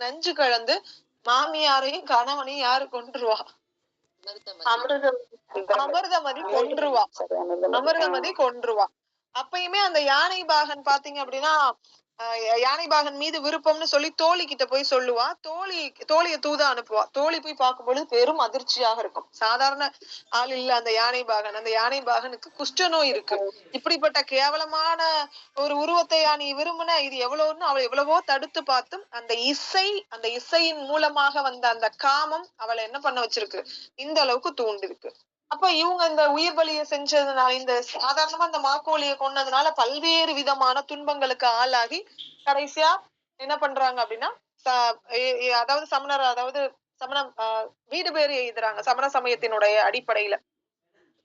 நஞ்சு கலந்து மாமியாரையும் கணவனையும் யாரு கொன்றுவா? அமிர்தமதி கொன்றுவா. அமிர்தமதி கொன்றுவா. அப்பயுமே அந்த யானை பாகன் பாத்தீங்க அப்படின்னா யானை பாகன் மீது விருப்பம்னு சொல்லி தோழி கிட்ட போய் சொல்லுவா. தோழிய தூதா அனுப்புவா. தோழி போய் பார்க்கும்பொழுது பெரும் அதிர்ச்சியாக இருக்கும். சாதாரண ஆள் இல்ல அந்த யானை பாகன். அந்த யானை பாகனுக்கு குஷ்டநோய் இருக்கு. இப்படிப்பட்ட கேவலமான ஒரு உருவத்தையா நீ விரும்பின, இது எவ்வளவுன்னு அவள் எவ்வளவோ தடுத்து பார்த்தும் அந்த இசையின் மூலமாக வந்த அந்த காமம் அவளை என்ன பண்ண வச்சிருக்கு, இந்த அளவுக்கு தூண்டிருக்கு. அப்ப இவங்க இந்த உயிர் பலியை செஞ்சதுனால, இந்த சாதாரணமா இந்த மாக்கோழியை கொன்னதுனால பல்வேறு விதமான துன்பங்களுக்கு ஆளாகி கடைசியா என்ன பண்றாங்க அப்படின்னா அதாவது சமணம் வீடு பேரு எழுதுறாங்க சமண சமயத்தினுடைய அடிப்படையில.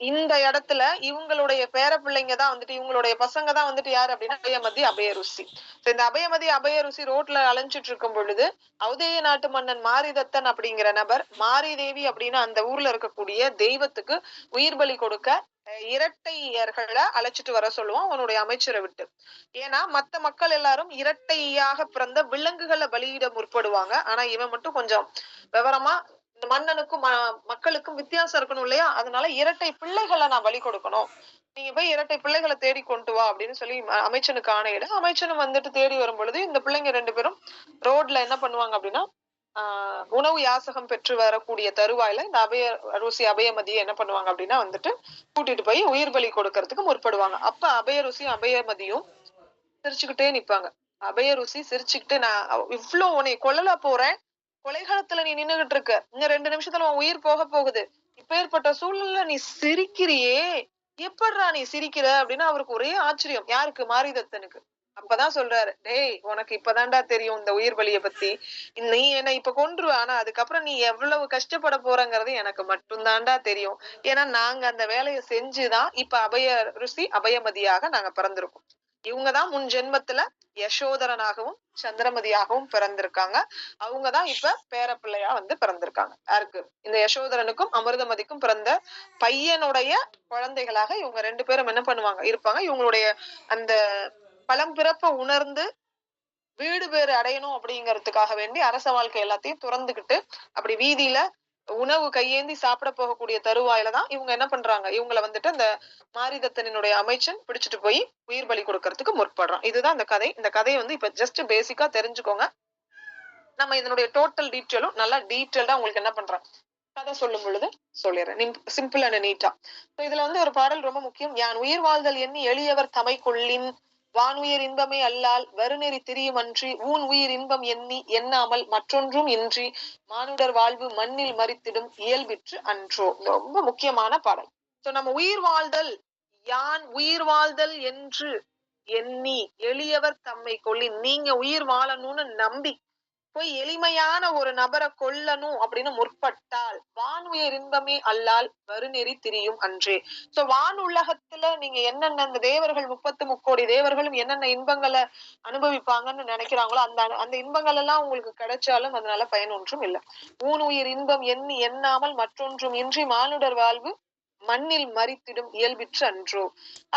இந்த இடத்துல இவங்களுடைய பேர பிள்ளைங்க தான் வந்துட்டு, இவங்களுடைய பசங்க தான் வந்துட்டு யாரு அப்படின்னா அபயமதி, அபயருசி. இந்த அபயமதி, அபயருசி ரோட்ல அலைஞ்சிட்டு இருக்கும் பொழுது ஔதேய நாட்டு மன்னன் மாரிதத்தன் அப்படிங்கிற நபர் மாரிதேவி அப்படின்னு அந்த ஊர்ல இருக்கக்கூடிய தெய்வத்துக்கு உயிர் பலி கொடுக்க இரட்டையர்களை அழைச்சிட்டு வர சொல்லுவோம் அவனுடைய அமைச்சரை விட்டு. ஏன்னா மத்த மக்கள் எல்லாரும் இரட்டையாக பிறந்த விலங்குகளை பலியிட முற்படுவாங்க. ஆனா இவன் மட்டும் கொஞ்சம் விவரமா இந்த மன்னனுக்கும் மக்களுக்கும் வித்தியாசம் இருக்கணும் இல்லையா, அதனால இரட்டை பிள்ளைகளை நான் பலி கொடுக்கணும், நீங்க போய் இரட்டை பிள்ளைகளை தேடி கொண்டு வா அப்படின்னு சொல்லி அமைச்சனுக்கு ஆணையிட, அமைச்சனும் வந்துட்டு தேடி வரும் பொழுது இந்த பிள்ளைங்க 2 பேரும் ரோட்ல என்ன பண்ணுவாங்க அப்படின்னா உணவு யாசகம் பெற்று வரக்கூடிய தருவாயில இந்த ருசி அபயமதியை என்ன பண்ணுவாங்க அப்படின்னா வந்துட்டு கூட்டிட்டு போய் உயிர் பலி கொடுக்கறதுக்கு முற்படுவாங்க. அப்ப அபயருசியும் அபயமதியும் சிரிச்சுக்கிட்டே நிப்பாங்க. அபயருசி சிரிச்சுக்கிட்டு, நான் இவ்வளவு உன்னை கொல்லல போறேன், கொலைகாலத்துல நீ நின்னுகிட்டு இருக்க, இன்னும் 2 நிமிஷத்துல உன் உயிர் போக போகுது, இப்பேற்பட்ட சூழ்நிலை நீ சிரிக்கிறியே, எப்படிடா நீ சிரிக்கிற அப்படின்னு அவருக்கு ஒரே ஆச்சரியம். யாருக்கு? மாரிதத்தனுக்கு. அப்பதான் சொல்றாரு, டேய் உனக்கு இப்பதான்டா தெரியும் இந்த உயிர் பலிய பத்தி, நீ என்ன இப்ப கொன்றுவ, ஆனா அதுக்கப்புறம் நீ எவ்வளவு கஷ்டப்பட போறங்கிறது எனக்கு மட்டும்தான்டா தெரியும். ஏன்னா நாங்க அந்த வேலையை செஞ்சுதான் இப்ப ருசி அபயமதியாக நாங்க பிறந்திருக்கோம். இவங்கதான் முன் ஜென்மத்துல யசோதரனாகவும் சந்திரமதியாகவும் பிறந்திருக்காங்க. அவங்கதான் இப்ப பேரப்பிள்ளையா வந்து பிறந்திருக்காங்க. யாருக்கு? இந்த யசோதரனுக்கும் அமிர்தமதிக்கும் பிறந்த பையனுடைய குழந்தைகளாக இவங்க 2 பேரும் என்ன பண்ணுவாங்க இருப்பாங்க. இவங்களுடைய அந்த பழம்பிறப்ப உணர்ந்து வீடு பேறு அடையணும் அப்படிங்கிறதுக்காக வேண்டி அரச வாழ்க்கை எல்லாத்தையும் துறந்துகிட்டு அப்படி வீதியில உணவு கையேந்தி சாப்பிட போகக்கூடிய தருவாயில தான் இவங்க என்ன பண்றாங்க, இவங்களை வந்துட்டு அந்த மாரிதத்தனுடைய அமைச்சன் பிடிச்சிட்டு போய் உயிர் பலி கொடுக்கறதுக்கு முற்படுறான். இதுதான் இந்த கதை. இந்த கதையை வந்து இப்ப ஜஸ்ட் பேசிக்கா தெரிஞ்சுக்கோங்க. நம்ம இதனுடைய டோட்டல் டீட்டெயிலும் நல்லா டீட்டெயில்டா உங்களுக்கு என்ன பண்றேன் கதை சொல்லும் பொழுது சொல்லிடுறேன், சிம்பிள் அண்ட் நீட்டா. இதுல வந்து ஒரு பாடல் ரொம்ப முக்கியம். யான் உயிர் வாழ்தல் எண்ணி எளியவர் தமை கொள்ளின் வானுயிர் இன்பமே அல்லால் வருநெறி திரியும் அன்றி ஊன் உயிர் இன்பம் எண்ணி எண்ணாமல் மற்றொன்றும் இன்றி மானுடர் வாழ்வு மண்ணில் மறித்திடும் இயல்பிற்று அன்றோ. ரொம்ப முக்கியமான பாடல். சோ நம்ம உயிர் வாழ்தல், யான் உயிர் வாழ்தல் என்று எண்ணி எளியவர் தம்மை கொள்ளி, நீங்க உயிர் வாழணும்னு நம்பி போய் எளிமையான ஒரு நபரை கொல்லணும் அப்படின்னு முற்பட்டால் வானுயிர் இன்பமே அல்லால் வருநெறி திரியும் அன்றே. சோ வான் உலகத்துல நீங்க என்னென்ன இந்த தேவர்கள் 33 தேவர்களும் என்னென்ன இன்பங்களை அனுபவிப்பாங்கன்னு நினைக்கிறாங்களோ அந்த இன்பங்கள் எல்லாம் உங்களுக்கு கிடைச்சாலும் அதனால பயன் ஒன்றும் இல்லை. ஊனுயிர் இன்பம் எண்ணி எண்ணாமல் மற்றொன்றும் இன்றி மானுடர் வாழ்வு மண்ணில் மறித்திடும் இயல்பிற்று அன்றோ.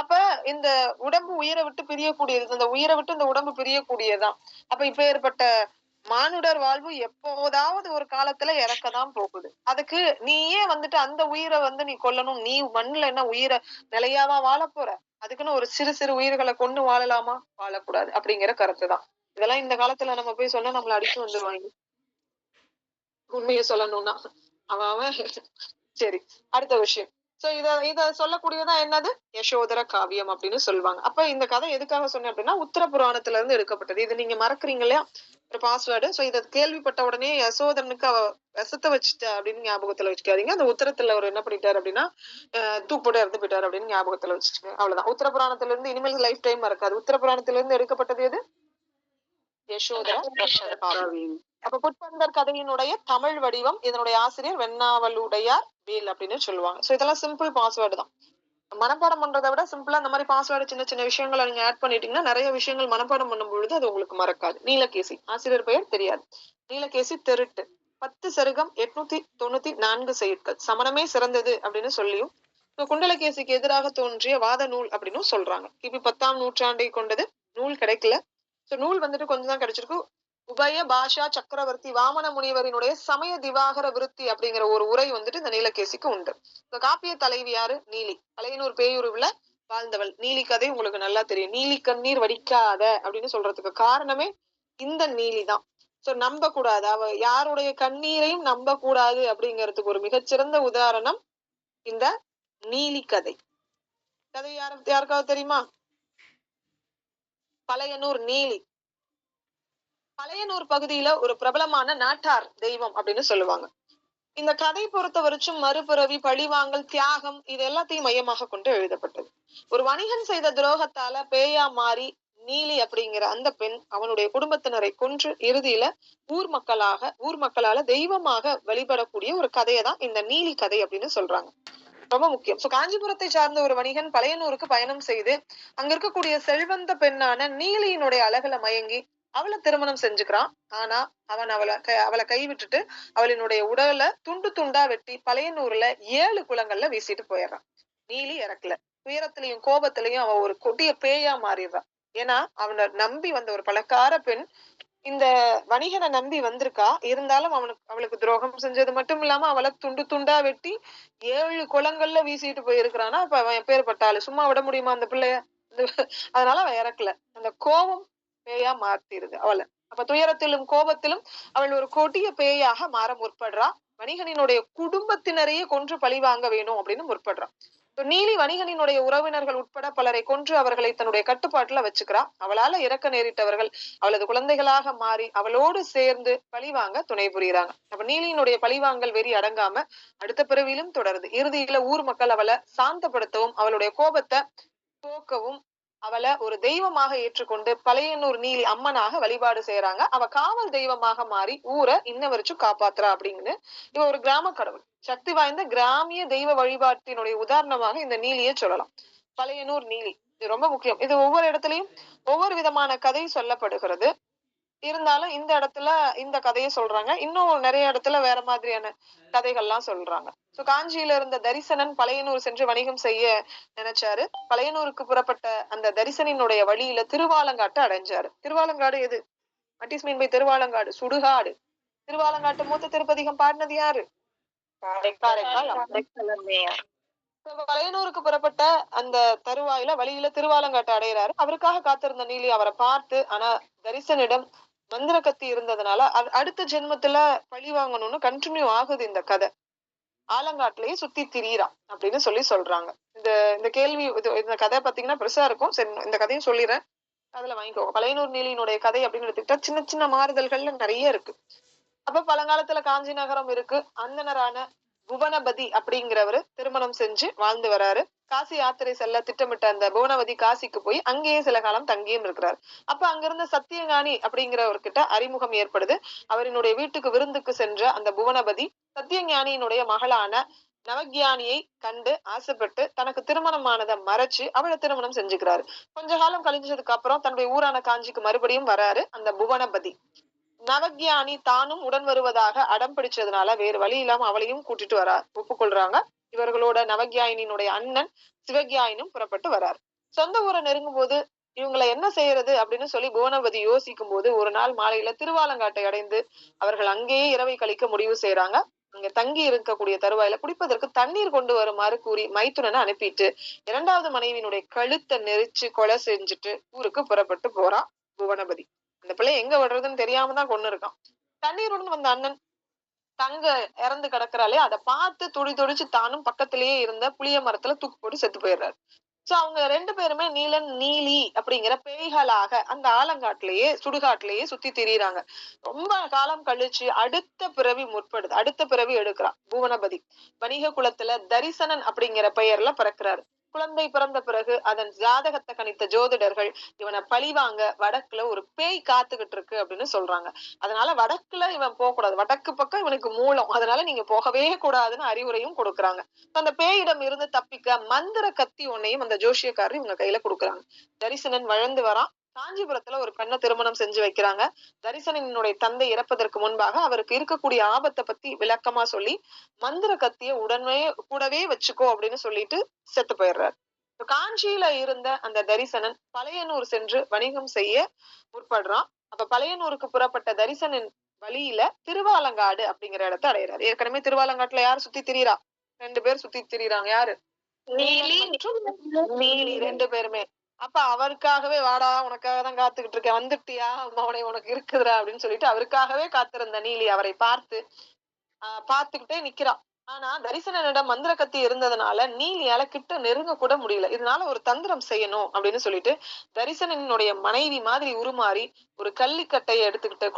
அப்ப இந்த உடம்பு உயிரை விட்டு பிரியக்கூடியது, இந்த உயிரை விட்டு இந்த உடம்பு பிரியக்கூடியதுதான். அப்ப இப்ப ஏற்பட்ட மானுடர் வாழ்வு எப்போதாவது ஒரு காலத்துல இறக்கதான் போகுது. அதுக்கு நீயே வந்துட்டு அந்த உயிரை வந்து நீ கொல்லணும், நீ மண்ணுல என்ன உயிரை நிலையாவா வாழ போற, அதுக்குன்னு ஒரு சிறு சிறு உயிர்களை கொண்டு வாழலாமா? வாழக்கூடாது அப்படிங்கிற கருத்துதான். இதெல்லாம் இந்த காலத்துல நம்ம போய் சொன்னா நம்மள அடிச்சு வந்துருவாங்க, உண்மையை சொல்லணும்னா. அவன் சரி, அடுத்த விஷயம். சோ இத சொல்லக்கூடியதான் என்னது, யசோதர காவியம் அப்படின்னு சொல்லுவாங்க. அப்ப இந்த கதை எதுக்காக சொன்னேன் அப்படின்னா உத்தர புராணத்துல இருந்து எடுக்கப்பட்டது. இது நீங்க மறக்குறீங்க இல்லையா, ஒரு பாஸ்வேர்டு. சோ இத கேள்விப்பட்ட உடனே யசோதரனுக்கு அவ விஷத்தை வச்சுட்டா அப்படின்னு ஞாபகத்துல வச்சுக்காதீங்க. அந்த உத்தரத்துல அவர் என்ன பண்ணிட்டாரு அப்படின்னா தூக்குப்போட்டு இறந்து போயிட்டாரு அப்படின்னு ஞாபகத்துல வச்சுக்கோங்க. அவ்வளவுதான். உத்தர புராணத்துல இருந்து இனிமேல் லைஃப் டைம் மறக்காது. உத்தர புராணத்துல இருந்து எடுக்கப்பட்டது எது? யசோதர காவியம். அப்ப புட்பந்தர் கதையினுடைய தமிழ் வடிவம். இதனுடைய ஆசிரியர் வெண்ணாவலுடையார் வேல் அப்படின்னு சொல்லுவாங்க. சோ இதெல்லாம் சிம்பிள் பாஸ்வேர்டு தான். மனப்பாடம் பண்றதை விட சிம்பிளா இந்த மாதிரி பாஸ்வேர்டு சின்ன சின்ன விஷயங்களை நீங்க ஆட் பண்ணிட்டீங்கன்னா நிறைய விஷயங்கள் மனப்பாடம் பண்ணும் பொழுது அது உங்களுக்கு மறக்காது. நீலகேசி ஆசிரியர் பெயர் தெரியாது. நீலகேசி தெருட்டு 10 சருகம் 894 செய்யுட்கள். சமணமே சிறந்தது அப்படின்னு சொல்லியும் குண்டலகேசிக்கு எதிராக தோன்றிய வாத நூல் அப்படின்னு சொல்றாங்க. கிபி 10ஆம் நூற்றாண்டை கொண்டது. நூல் கிடைக்கல. சோ நூல் வந்துட்டு கொஞ்சம் தான் கிடைச்சிருக்கு. உபய பாஷா சக்கரவர்த்தி வாமன முனிவரினுடைய சமய திவாகர விருத்தி அப்படிங்கிற ஒரு உரை வந்துட்டு இந்த நீலகேசிக்கு உண்டு. இந்த காப்பிய தலைவி யாரு? நீலி. பழையனூர் பேயூருல வாழ்ந்தவள். நீலி கதை உங்களுக்கு நல்லா தெரியும். நீலி கண்ணீர் வடிக்காத அப்படின்னு சொல்றதுக்கு காரணமே இந்த நீலி தான். சோ நம்ப கூடாது, அவ யாருடைய கண்ணீரையும் நம்ப கூடாது அப்படிங்கிறதுக்கு ஒரு மிகச்சிறந்த உதாரணம் இந்த நீலி கதை. கதை யாருக்காவது தெரியுமா? பழையனூர் நீலி. பழையனூர் பகுதியில ஒரு பிரபலமான நாட்டார் தெய்வம் அப்படின்னு சொல்லுவாங்க. இந்த கதை பொறுத்த வரைக்கும் மறுபிறவி, பழிவாங்கல், தியாகம் இது எல்லாத்தையும் மையமாக கொண்டு எழுதப்பட்டது. ஒரு வணிகன் செய்த துரோகத்தால பேயா மாறி நீலி அப்படிங்கிற அந்த பெண் அவனுடைய குடும்பத்தினரை கொன்று இறுதியில ஊர் மக்களால தெய்வமாக வழிபடக்கூடிய ஒரு கதையை தான் இந்த நீலி கதை அப்படின்னு சொல்றாங்க. ரொம்ப முக்கியம். சோ காஞ்சிபுரத்தை சார்ந்த ஒரு வணிகன் பழையனூருக்கு பயணம் செய்து அங்க இருக்கக்கூடிய செல்வந்த பெண்ணான நீலியினுடைய அழகுல மயங்கி அவளை திருமணம் செஞ்சுக்கிறான். ஆனா அவன் அவளை கைவிட்டுட்டு அவளினுடைய உடலை துண்டு துண்டா வெட்டி பழையனூர்ல 7 குளங்கள்ல வீசிட்டு போயிடுறான். நீலி இறக்கல. துயரத்திலையும் கோபத்திலையும் அவ ஒரு கொடிய பேயா மாறிடுறான். ஏன்னா அவனை நம்பி வந்த ஒரு பணக்கார பெண் இந்த வணிகனை நம்பி வந்திருக்கா. இருந்தாலும் அவளுக்கு துரோகம் செஞ்சது மட்டும் இல்லாம அவளை துண்டு துண்டா வெட்டி 7 குளங்கள்ல வீசிட்டு போயிருக்கிறானா. அப்ப அவன் எப்பேற்பட்டாலும் சும்மா விட முடியுமா அந்த பிள்ளைய? அதனால அவன் இறக்கல. அந்த கோபம் பேயா மாத்திருது அவளை. அப்ப துயரத்திலும் கோபத்திலும் அவள் ஒரு கொடிய பேயாக மாற முற்படுறா. வணிகனினுடைய குடும்பத்தினரையே கொன்று பழி வாங்க வேணும் அப்படின்னு முற்படுறான். நீலி வணிகனினுடைய உறவினர்கள் உட்பட பலரை கொன்று அவர்களை தன்னுடைய கட்டுப்பாட்டுல வச்சுக்கிறா. அவளால இறக்க நேரிட்டவர்கள் அவளது குழந்தைகளாக மாறி அவளோடு சேர்ந்து பழிவாங்க துணை புரியுறாங்க. அப்ப நீலியினுடைய பழிவாங்கல் வெறி அடங்காம அடுத்த பிறவிலும் தொடருது. இறுதியில ஊர் மக்கள் அவளை சாந்தப்படுத்தவும் அவளுடைய கோபத்தை போக்கவும் அவளை ஒரு தெய்வமாக ஏற்றுக்கொண்டு பழையனூர் நீலி அம்மனாக வழிபாடு செய்யறாங்க. அவ காவல் தெய்வமாக மாறி ஊரை இன்ன வரைக்கும் காப்பாத்துறா அப்படின்னு. இவ ஒரு கிராம கடவுள். சக்தி வாய்ந்த கிராமிய தெய்வ வழிபாட்டினுடைய உதாரணமாக இந்த நீலியை சொல்லலாம். பழையனூர் நீலி இது ரொம்ப முக்கியம். இது ஒவ்வொரு இடத்துலயும் ஒவ்வொரு விதமான கதை சொல்லப்படுகிறது. இருந்தாலும் இந்த இடத்துல இந்த கதையை சொல்றாங்க. இன்னும் நிறைய இடத்துல வேற மாதிரியான கதைகள்லாம் சொல்றாங்க. சோ காஞ்சியில இருந்த தரிசனன் பழையனூர் சென்று வணிகம் செய்ய நினைச்சாரு. பழையனூருக்கு புறப்பட்ட அந்த தரிசனினுடைய வழியில திருவாலங்காட்டு அடைஞ்சாரு. திருவாலங்காடு எது? What is mean by Thiruvalangadu? சுடுகாடு. திருவாலங்காட்டு மூத்த திருப்பதிகம் பாடினது யாரு? பழையனூருக்கு புறப்பட்ட அந்த தருவாயில வழியில திருவாலங்காட்டு அடையிறாரு. அவருக்காக காத்திருந்த நீலி அவரை பார்த்து, ஆனா தரிசனிடம் மந்திர கத்தி இருந்ததுனால அடுத்த ஜென்மத்துல பழி வாங்கணும்னு கண்டினியூ ஆகுது இந்த கதை. ஆலங்காட்டிலேயே சுத்தி திரியிறான் அப்படின்னு சொல்றாங்க. இந்த கேள்வி இந்த கதை பாத்தீங்கன்னா பெருசா இருக்கும். சரி, இந்த கதையும் சொல்லிடுறேன், அதுல வாங்கிக்கோங்க. பழையனூர் நீலியினுடைய கதை அப்படின்னு எடுத்துக்கிட்டா சின்ன சின்ன மாறுதல்கள்ல நிறைய இருக்கு. அப்ப பழங்காலத்துல காஞ்சி நகரம் இருக்கு. அந்தனரான புவனபதி அப்படிங்கிறவரு திருமணம் செஞ்சு வாழ்ந்து வராரு. காசி யாத்திரை செல்ல திட்டமிட்ட அந்த புவனவதி காசிக்கு போய் அங்கேயே சில காலம் தங்கியும் இருக்கிறார். அப்ப அங்கிருந்த சத்தியஞானி அப்படிங்கிறவர்கிட்ட அறிமுகம் ஏற்படுது. அவரினுடைய வீட்டுக்கு விருந்துக்கு சென்ற அந்த புவனபதி சத்தியஞானியினுடைய மகளான நவக்யானியை கண்டு ஆசைப்பட்டு தனக்கு திருமணமானதை மறைச்சு அவளை திருமணம் செஞ்சுக்கிறாரு. கொஞ்ச காலம் கழிஞ்சதுக்கு அப்புறம் தன்னுடைய ஊரான காஞ்சிக்கு மறுபடியும் வராரு அந்த புவனபதி. நவக்யானி தானும் உடன் வருவதாக அடம் பிடிச்சதுனால வேறு வழி இல்லாம அவளையும் கூட்டிட்டு ஒப்புக்கொள்றாங்க. இவர்களோட நவக்யாயினுடைய அண்ணன் சிவக்யாயினும் புறப்பட்டு வராரு. சொந்த ஊரை நெருங்கும் போது இவங்களை என்ன செய்யறது அப்படின்னு சொல்லி புவனவதி யோசிக்கும் போது ஒரு நாள் மாலையில திருவாலங்காட்டை அடைந்து அவர்கள் அங்கேயே இரவை கழிக்க முடிவு செய்யறாங்க. அங்க தங்கி இருக்கக்கூடிய தருவாயில குடிப்பதற்கு தண்ணீர் கொண்டு வருமாறு கூறி மைத்துனனை அனுப்பிட்டு 2வது மனைவியினுடைய கழுத்தை நெரிச்சு கொலை செஞ்சுட்டு ஊருக்கு புறப்பட்டு போறான் புவனபதி. அந்த பிள்ளை எங்க விடுறதுன்னு தெரியாமதான் கொண்டு இருக்கான். தண்ணீருடன் வந்த அண்ணன் தங்க இறந்து கிடக்குறாளே அதை பார்த்து துடிச்சு தானும் பக்கத்திலேயே இருந்த புளிய மரத்துல தூக்கு போட்டு செத்து போயிடுறாரு. சோ அவங்க 2 பேருமே நீலன் நீலி அப்படிங்கிற பேய்களாக அந்த ஆலங்காட்டிலேயே சுடுகாட்டிலேயே சுத்தி திரியிறாங்க. ரொம்ப காலம் கழிச்சு அடுத்த பிறவி முற்படுது. அடுத்த பிறவி எடுக்கிறான் புவனபதி. வணிக குலத்துல தரிசனன் அப்படிங்கிற பெயர்ல பிறக்கிறாரு. குழந்தை பிறந்த பிறகு அதன் ஜாதகத்தை கணித்த ஜோதிடர்கள் இவனை பழிவாங்க வடக்குல ஒரு பேய் காத்துக்கிட்டு இருக்கு அப்படின்னு சொல்றாங்க. அதனால வடக்குல இவன் போக கூடாது, வடக்கு பக்கம் இவனுக்கு மூலம், அதனால நீங்க போகவே கூடாதுன்னு அறிவுரையும் கொடுக்குறாங்க. அந்த பேயிடம் இருந்து தப்பிக்க மந்திர கத்தி ஒன்னையும் அந்த ஜோசியக்காரர் இவங்க கையில கொடுக்குறாங்க. தரிசனன் வளர்ந்து வரான். காஞ்சிபுரத்துல ஒரு பெண்ணை திருமணம் செஞ்சு வைக்கிறாங்க. தரிசனனுடைய தந்தை இறப்பதற்கு முன்பாக அவருக்கு இருக்கக்கூடிய ஆபத்தை பத்தி விளக்கமா சொல்லி மந்திர கத்திய உடனே கூடவே வச்சுக்கோ அப்படின்னு சொல்லிட்டு செத்து போயிடுறாரு. காஞ்சியில இருந்த அந்த தரிசனன் பழையனூர் சென்று வணிகம் செய்ய முற்படுறான். அப்ப பழையனூருக்கு புறப்பட்ட தரிசனின் வழியில திருவாலங்காடு அப்படிங்கிற இடத்தை அடையிறாரு. ஏற்கனவே திருவாலங்காட்டுல யார் சுத்தி திரியிறா? 2 பேர் சுத்தி திரியிறாங்க. யாரு? நீலி மற்றும் நீலி 2 பேருமே. அப்ப அவருக்காகவே வாடா உனக்காக தான் காத்துக்கிட்டு இருக்கேன், வந்துட்டியா அவனை, உனக்கு இருக்குதுடா அப்படின்னு சொல்லிட்டு அவருக்காகவே காத்திருந்த நீலி அவரை பார்த்து பார்த்துக்கிட்டே நிக்கிறா. ஆனா தரிசனனிடம் மந்திர கத்தி இருந்ததுனால நீலியால கிட்ட நெருங்க கூட முடியல. இதனால ஒரு தந்திரம் செய்யணும் அப்படின்னு சொல்லிட்டு தரிசனனுடைய மனைவி மாதிரி உருமாறி ஒரு கள்ளிக்கட்டையை எடுத்துக்கிட்டு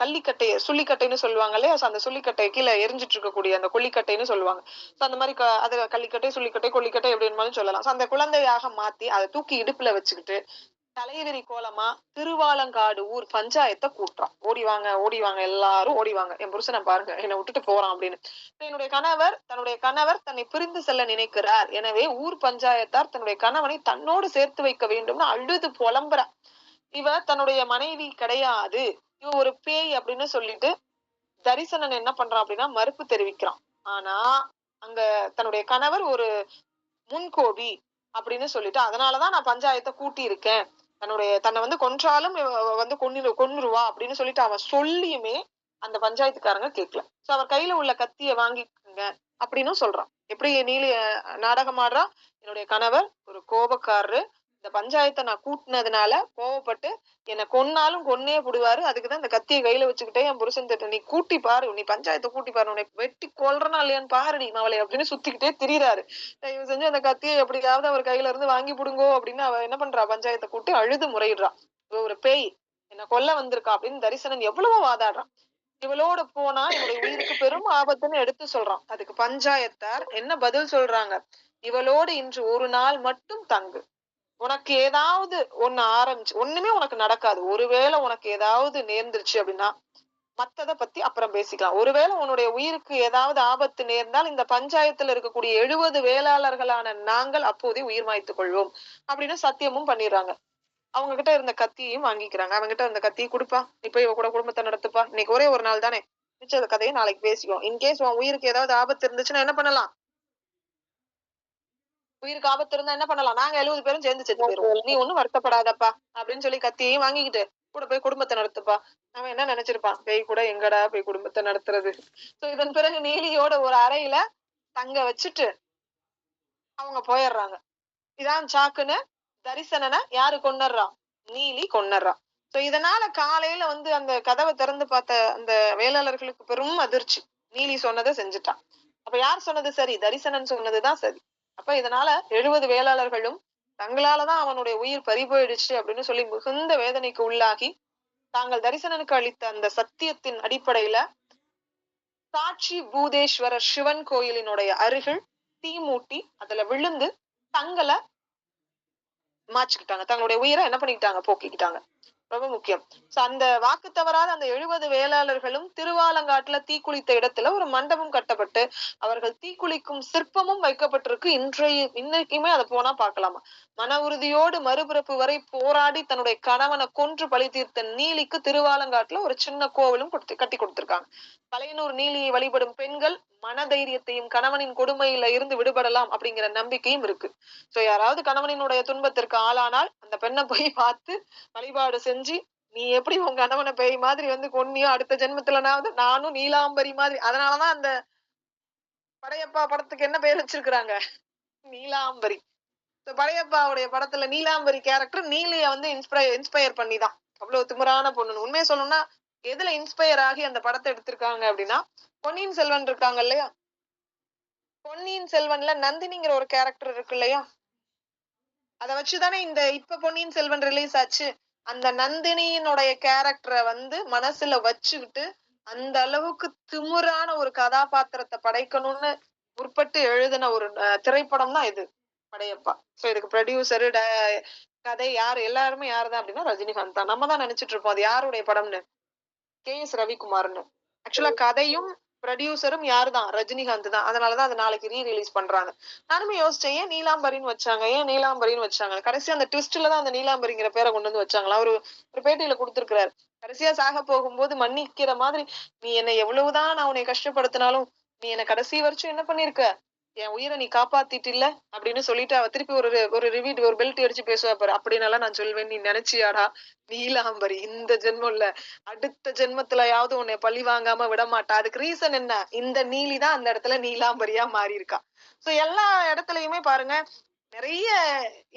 கள்ளிக்கட்டைய சுள்ளிக்கட்டைன்னு சொல்லுவாங்க இல்லையா, அந்த சுள்ளிக்கட்டையை கீழே எரிஞ்சிட்டு இருக்கக்கூடிய அந்த கொல்லிக்கட்டைன்னு சொல்லுவாங்க. அந்த மாதிரி அது கள்ளிக்கட்டை சுள்ளிக்கட்டை கொல்லிக்கட்டை எப்படின்னு சொல்லலாம். அந்த குழந்தையாக மாத்தி அதை தூக்கி இடுப்புல வச்சுக்கிட்டு தலைவிரி கோலமா திருவாலங்காடு ஊர் பஞ்சாயத்தை கூட்டுறான். ஓடிவாங்க எல்லாரும் ஓடிவாங்க, என் புருஷனை பாருங்க என்னை விட்டுட்டு போறான் அப்படின்னு. தன்னுடைய கணவர் தன்னை பிரிந்து செல்ல நினைக்கிறார், எனவே ஊர் பஞ்சாயத்தார் தன்னுடைய கணவனை தன்னோடு சேர்த்து வைக்க வேண்டும்னு அழுது புலம்புறா. இவ தன்னுடைய மனைவி கிடையாது, இவ ஒரு பேய் அப்படின்னு சொல்லிட்டு தரிசனன் என்ன பண்றான் அப்படின்னா மறுப்பு தெரிவிக்கிறான். ஆனா அங்க தன்னுடைய கணவர் ஒரு முன்கோபி அப்படின்னு சொல்லிட்டு அதனாலதான் நான் பஞ்சாயத்தை கூட்டி இருக்கேன், தன்னை வந்து கொன்றாலும் வந்து கொன்னுருவா அப்படின்னு சொல்லிட்டு அவன் சொல்லியுமே அந்த பஞ்சாயத்துக்காரங்க கேட்கல. சோ அவர் கையில உள்ள கத்திய வாங்கிக்கோங்க அப்படின்னு சொல்றான். எப்படி நீலி நாடகம் ஆடுறா, என்னுடைய கணவர் ஒரு கோபக்காரரு, இந்த பஞ்சாயத்தை நான் கூட்டினதுனால கோவப்பட்டு என்னை கொன்னாலும் கொன்னே போடுவாரு, அதுக்குதான் இந்த கத்தியை கையில வச்சுக்கிட்டே என் புருஷன் திட்ட, நீ கூட்டி பாரு, நீ பஞ்சாயத்தை கூட்டி பாரு, உன்னை வெட்டி கொல்றனா இல்லையான்னு பாருடி மவளை அப்படின்னு சுத்திக்கிட்டே திரியிறாரு. தயவு செஞ்சு அந்த கத்தியை எப்படியாவது அவர் கையில இருந்து வாங்கி புடுங்கோ அப்படின்னு அவ என்ன பண்றா, பஞ்சாயத்தை கூட்டி அழுது முறையிடுறா. ஒரு பேய் என்ன கொல்ல வந்திருக்கா அப்படின்னு தரிசனன் எவ்வளவோ வாதாடுறான். இவளோட போனா என்னுடைய உயிருக்கு பெரும் ஆபத்துன்னு எடுத்து சொல்றான். அதுக்கு பஞ்சாயத்தார் என்ன பதில் சொல்றாங்க, இவளோடு இன்று ஒரு நாள் மட்டும் தங்கு, உனக்கு ஏதாவது ஒண்ணுமே உனக்கு நடக்காது, ஒருவேளை உனக்கு ஏதாவது நேர்ந்துருச்சு அப்படின்னா மத்தத பத்தி அப்புறம் பேசிக்கலாம், ஒருவேளை உன்னுடைய உயிருக்கு ஏதாவது ஆபத்து நேர்ந்தால் இந்த பஞ்சாயத்துல இருக்கக்கூடிய 70 வேளாளர்களான நாங்கள் அப்போதே உயிர் மாய்த்துக் கொள்வோம் அப்படின்னு சத்தியமும் பண்ணிடுறாங்க. அவங்க கிட்ட இருந்த கத்தியையும் வாங்கிக்கிறாங்க. அவங்க கிட்ட இருந்த கத்தியை கொடுப்பா, நீ போய் இவ கூட குடும்பத்தை நடத்துப்பா, இன்னைக்கு ஒரே ஒரு நாள் தானே, மிச்ச கதையை நாளைக்கு பேசிக்குவோம், இன்கேஸ் உன் உயிருக்கு ஏதாவது ஆபத்து இருந்துச்சுன்னா என்ன பண்ணலாம், உயிருக்கு ஆபத்து இருந்தா என்ன பண்ணலாம், நாங்க 70 பேரும் சேர்ந்து செத்து போயிருவோம், நீ ஒண்ணும் வருத்தப்படாதப்பா அப்படின்னு சொல்லி கத்தியையும் வாங்கிக்கிட்டு கூட போய் குடும்பத்தை நடத்துப்பா. அவன் என்ன நினைச்சிருப்பான், பேய் கூட எங்கடா போய் குடும்பத்தை நடத்துறது. சோ இதன் பிறகு நீலியோட ஒரு அறையில தங்க வச்சுட்டு அவங்க போயிடுறாங்க. இதான் சாக்குன்னு தரிசனனை யாரு கொன்னுடுறா, நீலி கொன்னுடுறா. சோ இதனால காலையில வந்து அந்த கதவை திறந்து பார்த்த அந்த வேளாளர்களுக்கு பெரும் அதிர்ச்சி, நீலி சொன்னதை செஞ்சுட்டான். அப்ப யார் சொன்னது சரி, தரிசனன் சொன்னதுதான் சரி. அப்ப இதனால 70 வேளாளர்களும் தங்களாலதான் அவனுடைய உயிர் பறி போயிடுச்சு அப்படின்னு சொல்லி மிகுந்த வேதனைக்கு உள்ளாகி தாங்கள் தரிசனனுக்கு அளித்த அந்த சத்தியத்தின் அடிப்படையில சாட்சி பூதேஸ்வரர் சிவன் கோயிலினுடைய அருகில் தீ மூட்டி அதுல விழுந்து தங்களை மாச்சுக்கிட்டாங்க, தங்களுடைய உயிரை என்ன பண்ணிக்கிட்டாங்க, போக்கிக்கிட்டாங்க. ரொம்ப முக்கியம். சோ அந்த வாக்கு தவறாத அந்த 70 வேளாளர்களும் திருவாலங்காட்டுல தீக்குளித்த இடத்துல ஒரு மண்டபம் கட்டப்பட்டு அவர்கள் தீக்குளிக்கும் சிற்பமும் வைக்கப்பட்டிருக்கு. இன்னைக்குமே அதை போனா பார்க்கலாமா. மன உறுதியோடு மறுபிறப்பு வரை போராடி தன்னுடைய கணவனை கொன்று பழி தீர்த்த நீலிக்கு திருவாலங்காட்டுல ஒரு சின்ன கோவிலும் கட்டி கொடுத்திருக்காங்க. பழையனூர் நீலியை வழிபடும் பெண்கள் மனதைரியத்தையும் கணவனின் கொடுமையில இருந்து விடுபடலாம் அப்படிங்கிற நம்பிக்கையும் இருக்கு. சோ யாராவது கணவனினுடைய துன்பத்திற்கு ஆளானால் அந்த பெண்ணை போய் பார்த்து வழிபாடு செஞ்சு, நீ எப்படி உங்க கணவனை பேய் மாதிரி வந்து கொன்னியோ அடுத்த ஜென்மத்துலனாவது நானும் நீலாம்பரி மாதிரி, அதனாலதான் அந்த படையப்பா படத்துக்கு என்ன பேர் வச்சிருக்கிறாங்க, நீலாம்பரி. படையப்பாவுடைய படத்துல நீலாம்பரி கேரக்டர் நீலிய வந்து இன்ஸ்பயர் பண்ணிதான். அவ்வளவு திமிரான பொண்ணு. உண்மையை சொல்லணும்னா எதுல இன்ஸ்பயர் ஆகி அந்த படத்தை எடுத்திருக்காங்க அப்படின்னா, பொன்னியின் செல்வன் இருக்காங்க இல்லையா, பொன்னியின் செல்வன்ல நந்தினிங்கிற ஒரு கேரக்டர் இருக்கு இல்லையா, அதை வச்சுதானே இந்த இப்ப பொன்னியின் செல்வன் ரிலீஸ் ஆச்சு. அந்த நந்தினியினுடைய கேரக்டரை வந்து மனசுல வச்சுக்கிட்டு அந்த அளவுக்கு திமிரான ஒரு கதாபாத்திரத்தை படைக்கணும்னு முற்பட்டு எழுதின ஒரு திரைப்படம் தான் இது படையப்பா. சோ இதுக்கு ப்ரொடியூசரு கதை யாரு எல்லாருமே யாருதான் அப்படின்னா ரஜினிகாந்த் தான். நம்ம தான் நினைச்சிட்டு இருப்போம் அது யாருடைய படம்னு, KS ரவிக்குமார்னு. ஆக்சுவலா கதையும் ப்ரொடியூசரும் யாருதான், ரஜினிகாந்த் தான். அதனாலதான் அது நாளைக்கு ரிலீஸ் பண்றாங்க. நானுமே யோசிச்சேன் ஏன் நீலாம்பரின்னு வச்சாங்க, ஏன் நீலாம்பரின்னு வச்சாங்க. கடைசி அந்த ட்விஸ்ட்ல தான் அந்த நீலாம்பரிங்கிற பேரை கொண்டு வந்து வச்சாங்களா. ஒரு பேட்டியில கொடுத்திருக்கிறாரு, கடைசியா சாக போகும்போது மன்னிக்கிற மாதிரி, நீ என்னை எவ்வளவுதான் நான் உன்னை கஷ்டப்படுத்தினாலும் நீ என்னை கடைசி வரைக்கும் என்ன பண்ணிருக்க, என் உயிரை நீ காப்பாத்திட்டு இல்ல அப்படின்னு சொல்லிட்டு அவ திருப்பி ஒரு ரிவீட் ஒரு பெல்ட் அடிச்சு பேசுவா பாரு. அப்படின்னால நான் சொல்வேன், நீ நினைச்சியாடா நீலாம்பரி இந்த ஜென்மம் இல்ல அடுத்த ஜென்மத்துலயாவது உன்னை பழி வாங்காம விட மாட்டா. அதுக்கு ரீசன் என்ன? இந்த நீலி தான் அந்த இடத்துல நீலாம்பரியா மாறி இருக்கா. சோ எல்லா இடத்துலயுமே பாருங்க நிறைய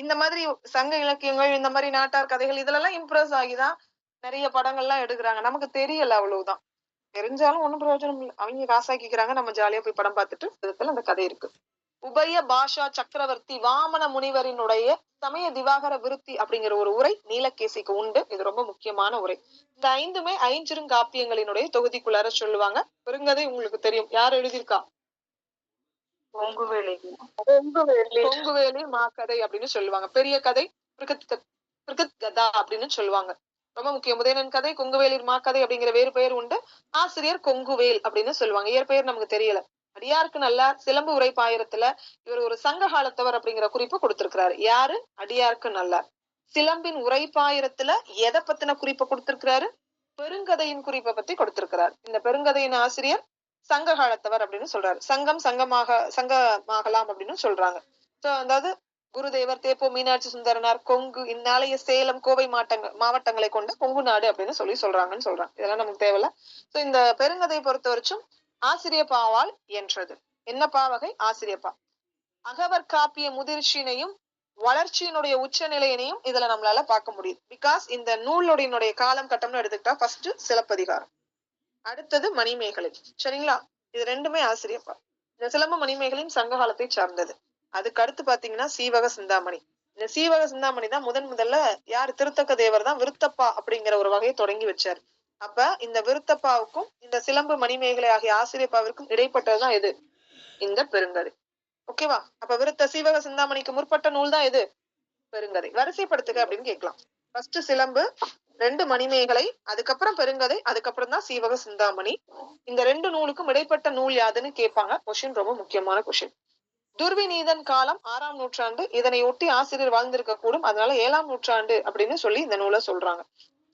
இந்த மாதிரி சங்க இலக்கியங்கள், இந்த மாதிரி நாட்டார் கதைகள் இதுல எல்லாம் இம்ப்ரெஸ் ஆகிதான் நிறைய படங்கள்லாம் எடுக்கிறாங்க. நமக்கு தெரியல அவ்வளவுதான். தெரிஞ்சாலும் ஒண்ணும் பிரயோஜனம் இல்லை. அவங்க காசாக்கிக்கிறாங்க, நம்ம ஜாலியா போய் படம் பார்த்துட்டு விதத்துல அந்த கதை இருக்கு. உபய பாஷா சக்கரவர்த்தி வாமன முனிவரினுடைய சமய திவாகர விருத்தி அப்படிங்கிற ஒரு உரை நீலகேசிக்கு உண்டு. இது ரொம்ப முக்கியமான உரை. இந்த 5மே ஐஞ்சிறுங்காப்பியங்களினுடைய தொகுதிக்குள்ளார சொல்லுவாங்க. பெருங்கதை உங்களுக்கு தெரியும், யார் எழுதியிருக்கா? கொங்குவேலி மாக்கதை அப்படின்னு சொல்லுவாங்க. பெரிய கதை பிருகத் கதா அப்படின்னு சொல்லுவாங்க. ரொம்ப முக்கியம். உதயணன் கதை கொங்குவேலிர் மாக்கதை அப்படிங்கிற வேறு பெயர் உண்டு. ஆசிரியர் கொங்குவேல் அப்படின்னு சொல்லுவாங்க. இயற்பெயர் நமக்கு தெரியல. அடியாருக்கு நல்லா சிலம்பு உரைப்பாயிரத்துல இவர் ஒரு சங்க காலத்தவர் அப்படிங்கிற குறிப்பு கொடுத்திருக்கிறாரு. யாரு? அடியாருக்கு நல்லா சிலம்பின் உரைப்பாயிரத்துல எதை பத்தின குறிப்பை கொடுத்திருக்கிறாரு? பெருங்கதையின் குறிப்பை பத்தி கொடுத்திருக்கிறார். இந்த பெருங்கதையின் ஆசிரியர் சங்க காலத்தவர் அப்படின்னு சொல்றாரு. சங்கமாகலாம் அப்படின்னு சொல்றாங்க. சோ அதாவது குருதேவர், தேப்போ மீனாட்சி சுந்தரனார், கொங்கு, இந்நாளைய சேலம், கோவை மாவட்டங்களை கொண்ட கொங்கு நாடு அப்படின்னு சொல்றாங்கன்னு சொல்றாங்க. இதெல்லாம் நமக்கு தேவையில்ல. சோ இந்த பெருங்கதையை பொறுத்த வரைக்கும் ஆசிரியப்பாவால் என்றது. என்ன பாவகை? ஆசிரியப்பா. அகவர் காப்பிய முதிர்ச்சியினையும் வளர்ச்சியினுடைய உச்ச நிலையினையும் இதுல நம்மளால பார்க்க முடியுது. பிகாஸ் இந்த நூலுடைய காலம் கட்டம்னு எடுத்துக்கிட்டா ஃபர்ஸ்ட் சிலப்பதிகாரம், அடுத்தது மணிமேகலை. சரிங்களா? இது ரெண்டுமே ஆசிரியப்பா. இந்த சிலம்பு மணிமேகலையும் சங்க காலத்தை சார்ந்தது. அதுக்கு அடுத்து பாத்தீங்கன்னா சீவக சிந்தாமணி. இந்த சீவக சிந்தாமணி தான் முதல்ல யார்? திருத்தக்க தேவர் தான் விருத்தப்பா அப்படிங்கிற ஒரு வகையை தொடங்கி வச்சாரு. அப்ப இந்த விருத்தப்பாவுக்கும் இந்த சிலம்பு மணிமேகலை ஆகிய ஆசிரியப்பாவிற்கும் இடைப்பட்டதுதான் எது? இந்த பெருங்கதை. ஓகேவா? அப்ப விருத்த சீவக சிந்தாமணிக்கு முற்பட்ட நூல் தான் எது? பெருங்கதை. வரிசைப்படுத்துக அப்படின்னு கேட்கலாம். ஃபர்ஸ்ட் சிலம்பு, 2 மணிமேகலை, அதுக்கப்புறம் பெருங்கதை, அதுக்கப்புறம் தான் சீவக சிந்தாமணி. இந்த 2 நூலுக்கும் இடைப்பட்ட நூல் யாதுன்னு கேட்பாங்க. கொஸ்டின் ரொம்ப முக்கியமான கொஸ்டின். துர்விநீதன் காலம் 6ஆம் நூற்றாண்டு. இதனை ஒட்டி ஆசிரியர் வாழ்ந்திருக்க கூடும். அதனால 7ஆம் நூற்றாண்டு அப்படின்னு சொல்லி இந்த நூலை சொல்றாங்க.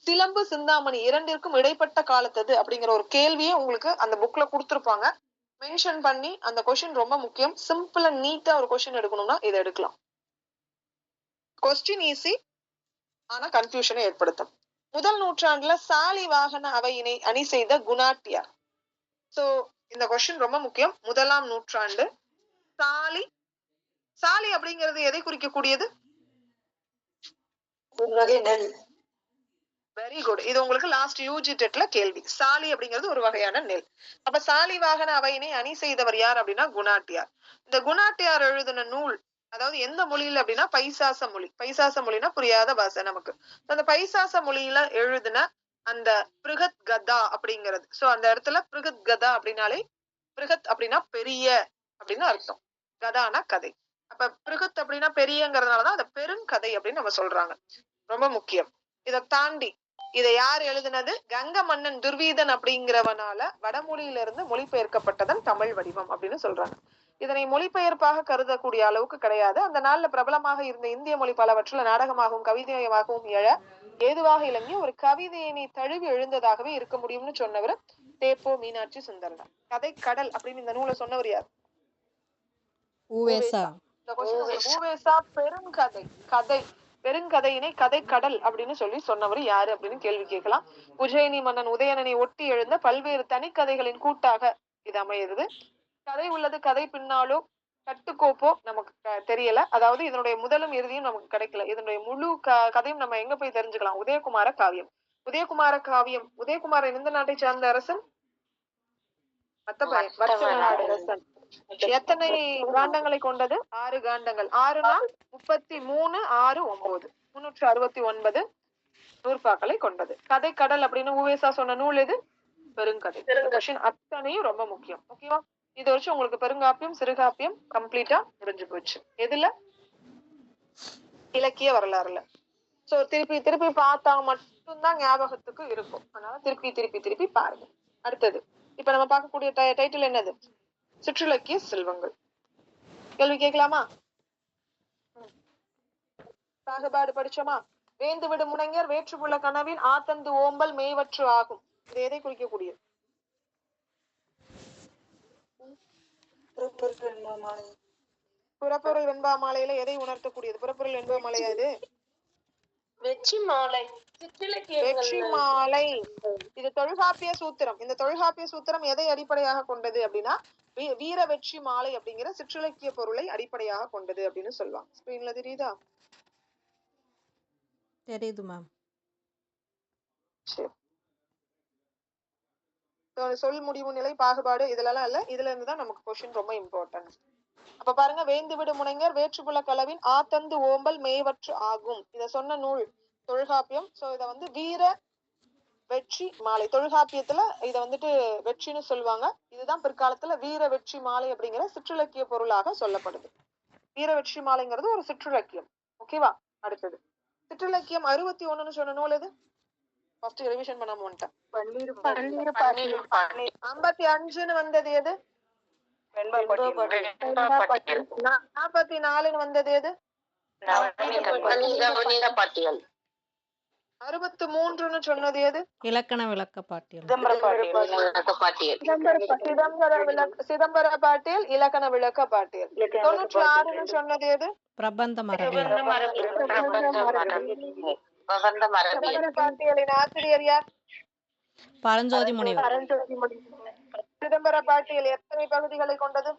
சிலம்பு சிந்தாமணி இரண்டிற்கும் இடைப்பட்ட காலத்தது அப்படிங்கிற ஒரு கேள்வியே உங்களுக்கு அந்த புக்ல கொடுத்திருப்பாங்க. மென்ஷன் பண்ணி அந்த கொஸ்டின் ரொம்ப முக்கியம். சிம்பிள் அண்ட் நீட்டா ஒரு கொஸ்டின் எடுக்கணும்னா இதை எடுக்கலாம். கொஸ்டின் ஈஸி, ஆனா கன்ஃபியூஷனை ஏற்படுத்தும். முதல் நூற்றாண்டுல சாலி வாகன அவையினை அணி செய்த குணாட்டியார். சோ இந்த கொஸ்டின் ரொம்ப முக்கியம். 1ஆம் நூற்றாண்டு. சாலி அப்படிங்கிறது எதை குறிக்கக்கூடியது? Very good. இது உங்களுக்கு லாஸ்ட் யூஜி டெட்ல கேள்வி. சாலி அப்படிங்கிறது ஒரு வகையான நெல். அப்ப சாலி வாகன அவையினை அணி செய்தவர் யார் அப்படின்னா குணாட்டியார். இந்த குணாட்டியார் எழுதின நூல் அதாவது எந்த மொழியில அப்படின்னா பைசாச மொழி. பைசாச மொழினா புரியாத பாஷை நமக்கு. அந்த பைசாச மொழியில எழுதின அந்த பிருகத் கதா அப்படிங்கிறது. சோ அந்த இடத்துல பிருகத் கதா அப்படின்னாலே பிருகத் அப்படின்னா பெரிய அப்படின்னு அர்த்தம். கதானா கதை. அப்ப பிருகத் அப்படின்னா பெரியங்கிறதுனாலதான் அந்த பெருங்கதை அப்படின்னு நம்ம சொல்றாங்க. ரொம்ப முக்கியம். இதை தாண்டி இதை யார் எழுதினது? கங்க மன்னன் துர்வீதன் அப்படிங்கிறவனால வடமொழியில இருந்து மொழிபெயர்க்கப்பட்டதன் தமிழ் வடிவம் அப்படின்னு சொல்றாங்க. இதனை மொழிபெயர்ப்பாக கருதக்கூடிய அளவுக்கு கிடையாது. அந்த நாள்ல பிரபலமாக இருந்த இந்திய மொழி பலவற்றுல நாடகமாகவும் கவிதையாகவும் எழ ஏதுவாக இலங்கிய ஒரு கவிதையினை தழுவி எழுந்ததாகவே இருக்க முடியும்னு சொன்னவர் தேப்போ மீனாட்சி சுந்தரனார். கதை கடல் அப்படின்னு இந்த நூலை சொன்னவர் யார்? ஊவேசா. பெருங்கதை கதை பெருங்கதையினை கதை கடல் அப்படின்னு சொல்லி சொன்னவர் யாரு அப்படின்னு கேள்வி கேட்கலாம். உஜ்ஜயினி மன்னன் உதயணனை ஒட்டி எழுந்த பல்வேறு தனிக்கதைகளின் கூட்டாக இது அமையுது. கதை உள்ளது, கதை பின்னாலோ கட்டுக்கோப்போ நமக்கு தெரியல. அதாவது இதனுடைய முதலும் இறுதியும் நமக்கு கிடைக்கல. இதனுடைய முழு கதையும் நம்ம எங்க போய் தெரிஞ்சுக்கலாம்? உதயகுமார காவியம். உதயகுமாரன் எந்த நாட்டை சார்ந்த அரசன்? அரசன். எத்தனை காண்டங்களை கொண்டது? 6 காண்டங்கள். 6 33 6 9 369 நூற்பாக்களை கொண்டது. கதை கடல் அப்படின்னு ஊவேசா சொன்ன நூல் எது? பெருங்கதை. அத்தனையும் ரொம்ப முக்கியம். ஓகேவா? இது வச்சு உங்களுக்கு பெருங்காப்பியம் சிறுகாப்பியம் கம்ப்ளீட்டா முடிஞ்சு போச்சு. எதுல? இலக்கிய வரலாறுல. சோ திருப்பி பார்த்தா மட்டும்தான் ஞாபகத்துக்கு இருக்கும். அதனால திருப்பி பாருங்க. அடுத்தது இப்ப நம்ம பார்க்கக்கூடிய டைட்டில் என்னது? சிற்றிலக்கிய செல்வங்கள். கேள்வி கேட்கலாமா? பாகுபாடு படிச்சோமா? வேந்து விடு முனைஞர் வேற்றுமுள்ள கனவின் ஆத்தந்து ஓம்பல் மேய்வற்று ஆகும். இது எதை குறிக்கக்கூடியது? புறப்பொருள் வெண்பா மாலையில எதை உணர்த்தக்கூடியது? புறப்பொருள் வெண்பா மாலையா இது? வெற்றி மாலை. வெற்றி மாலை. இது தொல்காப்பிய சூத்திரம். இந்த தொல்காப்பிய சூத்திரம் எதை அடிப்படையாக கொண்டது அப்படின்னா வீர வெற்றி மாலை அப்படிங்கிற சிற்றிலக்கிய பொருளை அடிப்படையாக கொண்டது அப்படின்னு சொல்லுவாங்க. ஸ்கிரீன்ல தெரியுதா? தெரியுது மேம். சரி, சொல் முடிவு நிலை பாகுபாடு இதெல்லாம் இல்ல, இதுல இருந்து தான் நமக்கு கொஸ்டின் ரொம்ப இம்பார்ட்டன்ட். அப்ப பாருங்க, வேந்து விடு முனைஞர் வேற்றுப்புல கலவின் ஆத்தந்து ஓம்பல் மேவற்று ஆகும். இத சொன்ன நூல் தொல்காப்பியம். சோ இத வந்து வீர வெற்றி மாலை. தொல்காப்பியத்துல இத வந்துட்டு வெற்றின்னு சொல்லுவாங்க. இதுதான் பிற்காலத்துல வீர வெற்றி மாலை அப்படிங்கிற சிற்றிலக்கிய பொருளாக சொல்லப்படுது. வீர வெற்றி மாலைங்கிறது ஒரு சிற்றிலக்கியம். ஓகேவா? அடுத்தது சிற்றிலக்கியம் 61ன்னு சொன்ன நூல் எது? ஃபர்ஸ்ட் ரிவிஷன் பண்ணாம வந்துட்டேன். 55ன்னு வந்தது எது? 44ன்னு வந்தது எது? 63ன்னு சொன்னது எது? இலக்கண விளக்க பாட்டியல். சிதம்பர பாட்டியல் இலக்கண விளக்க பாட்டியல். 96ன்னு சொன்னது எது? பிரபந்த மரபியல். பாட்டியலின் ஆசிரியர் யார்? பரஞ்சோதி முனிவர். சிதம்பர பாட்டியல் எத்தனை பகுதிகளை கொண்டது?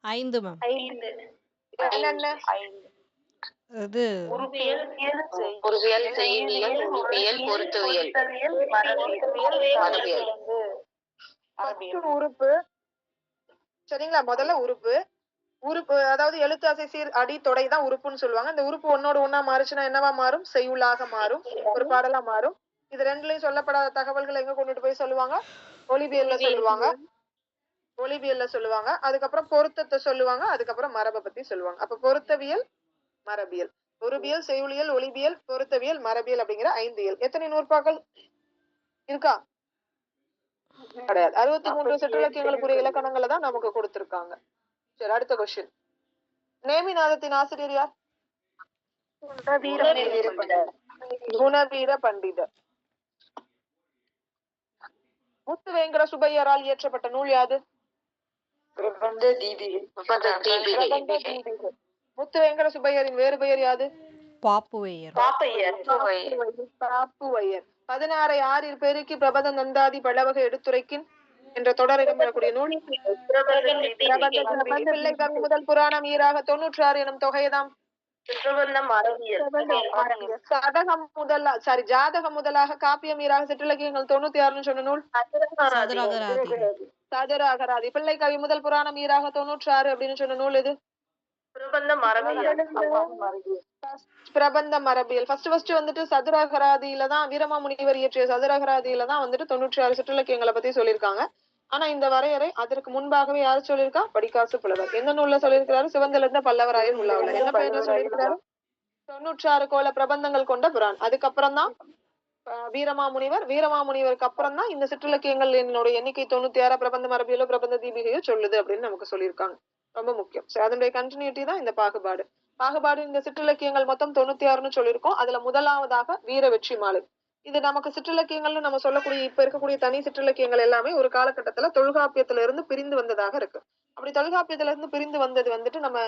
5 மேம். என்னென்ன? இது உறுப்பு. சரிங்களா? முதல்ல உறுப்பு. உறுப்பு அதாவது எழுத்து அசை சீர் அடி தொடை தான் உறுப்புன்னு சொல்லுவாங்க. இந்த உறுப்பு ஒன்னோட ஒன்னா மாறுச்சுன்னா என்னவா மாறும்? செய்யுளாக மாறும், ஒரு பாடலா மாறும். இது ரெண்டுலயும் சொல்லப்படாத தகவல்களை எங்க கொண்டுட்டு போய் சொல்லுவாங்க? ஒலிபியல்ல சொல்லுவாங்க. ஒலிபியல்ல சொல்லுவாங்க. அதுக்கப்புறம் பொருத்தத்தை சொல்லுவாங்க. அதுக்கப்புறம் மரபை பத்தி சொல்லுவாங்க. அப்ப பொருத்தவியல், மரபியல், ஒருபியல், செய்யுளியல், ஒலிபியல், பொருத்தவியல், மரபியல் அப்படிங்கிற 5 இயல். எத்தனை நூற்பாக்கள் இருக்கா? கிடையாது. 63 சிற்றிலக்கியங்களுக்குரிய இலக்கணங்களை தான் நமக்கு கொடுத்திருக்காங்க. சரி, அடுத்த கொஸ்டின். நேமிநாதத்தின் ஆசிரியர் யார்? குணவீர பண்டிதர். முத்துவேங்கர சுப்பையரால் இயற்றப்பட்ட நூல் யாது? முத்துவேங்கர சுப்பையரின் வேறு பெயர் யாது? பாப்புவையர். 16 யாரில் பெருக்கி பிரபத நந்தாதி பலவகை எடுத்துரைக்கின் என்ற தொடர் இடம்பெறக்கூடிய நூல்? பிள்ளை கவி முதல் புராணம் ஈராக 96 எனும் தொகையதாம். ஜாதகம் முதலாக காப்பியம் ஈராக சிற்றிலக்கியங்கள் 96ன்னு சொன்ன நூல்? சதுராகராதி. பிள்ளை கவி முதல் புராணம் ஈராக 96 அப்படின்னு சொன்ன நூல் எது? பிரபந்த மரபியல். ஃபர்ஸ்ட் வந்துட்டு சதுராகராதியில தான் வீரமாமுனிவர் இயற்றிய சதுராகராதியில தான் வந்துட்டு 96 சிற்றிலக்கியங்களை பத்தி சொல்லியிருக்காங்க. ஆனா இந்த வரையறை அதற்கு முன்பாகவே யாரு சொல்லியிருக்கா? படிக்காசு புலவர். எந்த நூல்ல சொல்லியிருக்கிறாரு? சிவந்திலிருந்த பல்லவராயர் உள்ளாவுல. என்ன பெயர்ல சொல்லியிருக்கிறாரு? 96 கோல பிரபந்தங்கள் கொண்ட புரான். அதுக்கப்புறம் தான் வீரமாமுனிவருக்கு அப்புறம் தான் இந்த சிற்றிலக்கியங்கள் என்னுடைய எண்ணிக்கை 96 பிரபந்த மரபியலோ பிரபந்த தீபிகையோ சொல்லுது அப்படின்னு நமக்கு சொல்லியிருக்காங்க. ரொம்ப முக்கியம். அதனுடைய கண்டினியூட்டி தான் இந்த பாகுபாடு. இந்த சிற்றிலக்கியங்கள் மொத்தம் 96ன்னு சொல்லியிருக்கோம். அதுல முதலாவதாக வீர வெற்றி மாலை. இது நமக்கு சிற்றிலக்கியங்கள்னு நம்ம சொல்லக்கூடிய இப்ப இருக்கக்கூடிய தனி சிற்றிலக்கியங்கள் எல்லாமே ஒரு காலகட்டத்துல தொல்காப்பியத்துல இருந்து பிரிந்து வந்ததாக இருக்கு. அப்படி தொல்காப்பியத்துல இருந்து பிரிந்து வந்தது வந்துட்டு நம்ம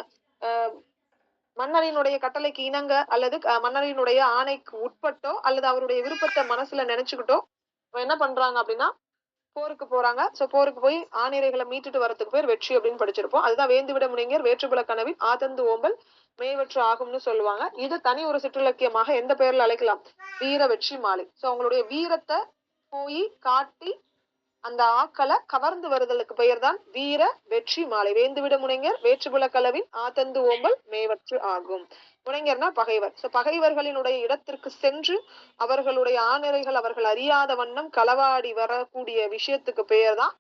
மன்னரினுடைய கட்டளைக்கு இணங்க அல்லது மன்னரினுடைய ஆணைக்கு உட்பட்டோ அல்லது அவருடைய விருப்பத்தை மனசுல நினைச்சுக்கிட்டோ என்ன பண்றாங்க அப்படின்னா போருக்கு போறாங்க. சோ போருக்கு போய் ஆணிரைகளை மீட்டுட்டு வரதுக்கு பேர் வெற்றி அப்படின்னு படிச்சிருப்போம். அதுதான் வேந்து விட முனைஞர் வேற்றுப்புல கனவின் ஆதந்து ஓம்பல் மேவற்று ஆகும்னு சொல்லுவாங்க. இது தனி ஒரு சிற்றிலக்கியமாக எந்த பெயர்ல அழைக்கலாம்? வீர வெற்றி மாலை. சோ அவங்களுடைய வீரத்தை போய் காட்டி அந்த ஆக்களை கவர்ந்து வருதலுக்கு பெயர் தான் வீர வெற்றி மாலை. வேந்துவிட முனைஞர் வேற்றுப்புல கலவின் ஆதந்து ஓம்பல் மேவற்று ஆகும். முனைஞர்னா பகைவர். சோ பகைவர்களினுடைய இடத்திற்கு சென்று அவர்களுடைய ஆணிரைகள் அவர்கள் அறியாத வண்ணம் களவாடி வரக்கூடிய விஷயத்துக்கு பெயர் தான்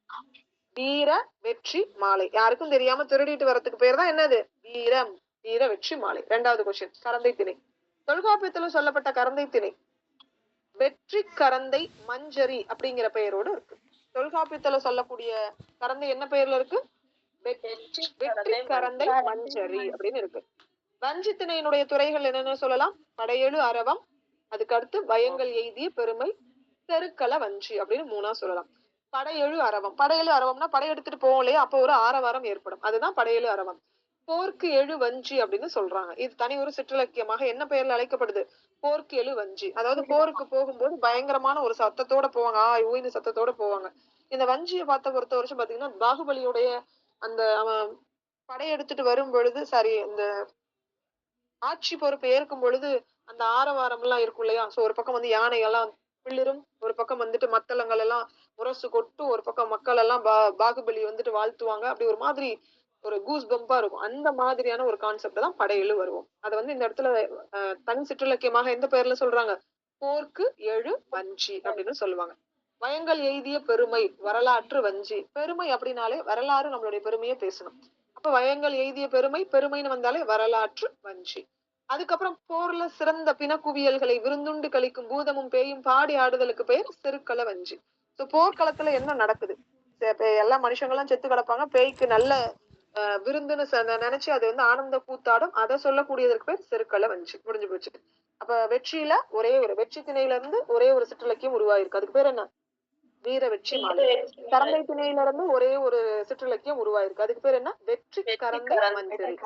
வீர வெற்றி மாலை. யாருக்கும் தெரியாம திருடிட்டு வரதுக்கு பெயர் தான் என்னது? வீரம், வீர வெற்றி மாலை. 2வது கொஸ்டின், கரந்தை திணை. தொல்காப்பியத்துல சொல்லப்பட்ட கரந்தை திணை வெற்றி கரந்தை மஞ்சரி அப்படிங்கிற பெயரோடு இருக்கு. தொல்காப்பியத்துல சொல்லக்கூடிய கரந்தை என்ன பெயர்ல இருக்கு? வெற்றி கரந்தை மஞ்சரி அப்படின்னு இருக்கு. வஞ்சித்திணையினுடைய துறைகள் என்னன்னு சொல்லலாம்? படையெழு அரவம், அதுக்கு அடுத்து பயங்கள் எய்திய பெருமை, தெருக்கள வஞ்சி அப்படின்னு 3ஆ சொல்லலாம். படையெழு அரவம். படையெழு அரவம்னா படையெடுத்துட்டு போகலையே, அப்போ ஒரு ஆரவாரம் ஏற்படும். அதுதான் படையெழு அரவம். போர்க்கு எழு வஞ்சி அப்படின்னு சொல்றாங்க. இது தனி ஒரு சிற்றிலக்கியமாக என்ன பெயர்ல அழைக்கப்படுது? போர்க்கு எழு வஞ்சி. அதாவது போருக்கு போகும்போது பயங்கரமான ஒரு சத்தத்தோட போவாங்க. ஊயின்னு சத்தத்தோட போவாங்க. இந்த வஞ்சியை பொறுத்த வருஷம் பாத்தீங்கன்னா பாகுபலியுடைய அந்த அவன் படையெடுத்துட்டு வரும் பொழுது இந்த ஆட்சி பொறுப்பு ஏற்கும் பொழுது அந்த ஆரவாரம் எல்லாம் இருக்கும் இல்லையா? சோ ஒரு பக்கம் வந்து யானை எல்லாம் பிளிரும், ஒரு பக்கம் வந்துட்டு மத்தளங்கள் எல்லாம் முரசு கொட்டும், ஒரு பக்கம் மக்கள் எல்லாம் பாகுபலி வந்துட்டு வாழ்த்துவாங்க. அப்படி ஒரு மாதிரி ஒரு கூஸ் பம்பா இருக்கும். அந்த மாதிரியான ஒரு கான்செப்ட் தான் படையெழு வருவோம். அதை வந்து இந்த இடத்துல தனி சிற்றிலக்கியமாக எந்த பெயர்ல சொல்றாங்க? போர்க்கு எழு வஞ்சி அப்படின்னு சொல்லுவாங்க. வயங்கள் எய்திய பெருமை வரலாற்று வஞ்சி. பெருமை அப்படின்னாலே வரலாறு நம்மளுடைய பெருமையை பேசணும். அப்ப வயங்கள் எய்திய பெருமை, பெருமைன்னு வந்தாலே வரலாற்று வஞ்சி. அதுக்கப்புறம் போர்ல சிறந்த பிணக்குவியல்களை விருந்துண்டு கழிக்கும் பூதமும் பேயும் பாடி ஆடுதலுக்கு பெயர் செருக்கள வஞ்சி. சோ போர்க்களத்துல என்ன நடக்குது? எல்லா மனுஷங்களும் செத்து கிடப்பாங்க. பேய்க்கு நல்ல விருந்துன்னு நினைச்சு அது வந்து ஆனந்த கூத்தாடும். அதை சொல்லக்கூடியதற்கு பேர் செருக்கள வஞ்சி. முடிஞ்சு போச்சு. அப்ப வெற்றியில ஒரே ஒரு வெற்றி திணையில இருந்து ஒரே ஒரு சிற்றிலக்கியம் உருவாயிருக்கு. அதுக்கு பேர் என்ன? வீர வெற்றி மாலை. கரந்தை திணையில இருந்து ஒரே ஒரு சிற்றிலக்கியம் உருவாயிருக்கு. அதுக்கு பேர் என்ன? வெற்றி கரந்தை மஞ்சரி.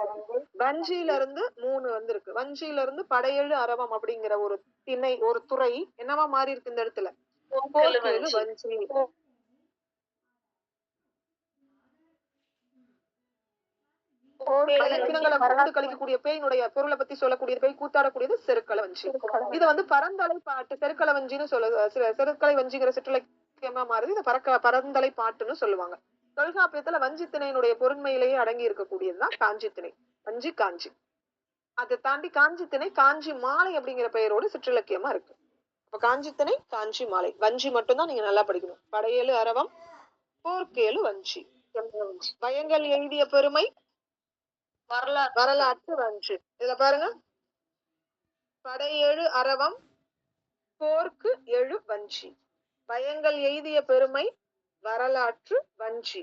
வஞ்சியில இருந்து 3 வந்திருக்கு. வஞ்சியில இருந்து படையெழு அரவம் அப்படிங்கிற ஒரு திணை, ஒரு துறை என்னவா மாறி இருக்கு இந்த இடத்துல? போர்க்கெழு வஞ்சி. கழிக்கக்கூடிய பேயினுடைய பொருளை பத்தி சொல்லக்கூடியது, பேய் கூத்தாடக்கூடியது செருக்கள வஞ்சி. இது வந்து பரந்தலை பாட்டு செருக்கள வஞ்சின்னு செருக்களை வஞ்சிங்கிற சிற்றிலக்கியமா மாறுது. இதை பரந்தலை பாட்டுன்னு சொல்லுவாங்க. தொல்காப்பியத்துல வஞ்சி திணையினுடைய பொருண்மையிலேயே அடங்கி இருக்கக்கூடியதுதான் காஞ்சி திணை. வஞ்சி காஞ்சி. அதை தாண்டி காஞ்சி திணை காஞ்சி மாலை அப்படிங்கிற பெயரோடு சிற்றிலக்கியமா இருக்கு. இப்ப காஞ்சி திணை காஞ்சி மாலை. வஞ்சி மட்டும்தான் நீங்க நல்லா படிக்கணும். படையேழு அரவம், போர்க்கேழு வஞ்சி. வயங்கள் எழுதிய பெருமை வரலாற்று வஞ்சி. இதுல பாருங்க, படையேழு அரவம், போர்க்கு எழு வஞ்சி. வயங்கள் எய்திய பெருமை வரலாற்று வஞ்சி.